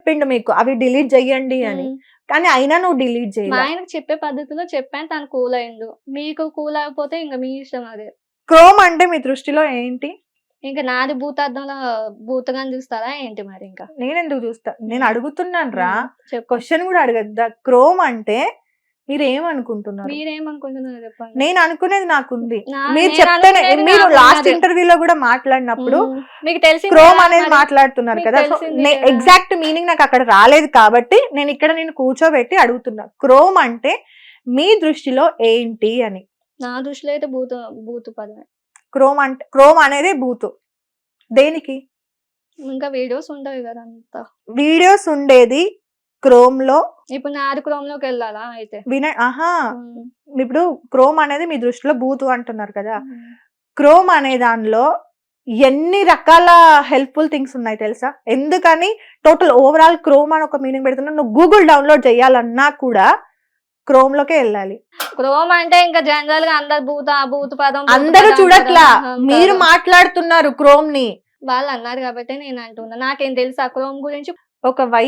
చెప్పిండు మీకు అవి డిలీట్ చెయ్యండి అని, కానీ అయినా నువ్వు డిలీట్ మా చేయాలి. ఆయనకు చెప్పే పద్ధతిలో చెప్పాను, తను కూల్ అయిండు. మీకు కూల్ అయిపోతే ఇంకా మీ ఇష్టం అది. క్రోమ్ అంటే మీ దృష్టిలో ఏంటి? ఇంకా నాది భూతార్థంలో భూతగాని చూస్తారా ఏంటి మరి ఇంకా? నేనెందుకు చూస్తా, నేను అడుగుతున్నాను రా, చెప్పు. క్వశ్చన్ కూడా అడగద్దా? క్రోమ్ అంటే మీరు ఏమనుకుంటున్నారు? మీరేమనుకుంటున్నారు చెప్పండి. నేను అనుకునేది నాకుంది, నా- మీరు నేను చెప్తేనే. అనుకునేది మీరు నాకు లాస్ట్ ఉన్నది. ఇంటర్వ్యూలో కూడా మాట్లాడినప్పుడు మీకు తెలిసింది క్రోమ్ కదా అనేది మరి. మాట్లాడుతున్నారు మీకు కదా, సో తెలిసింది కదా. ఎగ్జాక్ట్ మీనింగ్ నాకు అక్కడ రాలేదు కాబట్టి నేను ఇక్కడ నేను కూర్చోబెట్టి అడుగుతున్నా, క్రోమ్ అంటే మీ దృష్టిలో ఏంటి అని. నా దృష్టిలో అయితే భూత పదమే. క్రోమ్ అనేది బూతు. దేనికి? ఇంకా వీడియోస్ ఉంటాయి కదా అంతా. వీడియోస్ ఉండేది క్రోమ్ లో. ఇప్పుడు నాది క్రోమ్ లోకి వెళ్ళాలా అయితే? ఆహా, ఇప్పుడు క్రోమ్ అనేది మీ దృష్టిలో బూతు అంటున్నారు కదా, క్రోమ్ అనే దానిలో ఎన్ని రకాల హెల్ప్ఫుల్ థింగ్స్ ఉన్నాయి తెలుసా? ఎందుకని టోటల్ ఓవరాల్ క్రోమ్ అని ఒక మీనింగ్ పెడుతున్నా, నువ్వు గూగుల్ డౌన్లోడ్ చేయాలన్నా కూడా క్రోమ్ లోకే వెళ్ళాలి. క్రోమ్ అంటే ఇంకా జనరల్ గా అందరు భూత పదం అందరూ చూడట్లా, మీరు మాట్లాడుతున్నారు క్రోమ్ ని. వాళ్ళు అన్నారు కాబట్టి నేను అంటున్నా. నాకేం తెలుసు ఆ క్రోమ్ గురించి. ఒక వైఫ్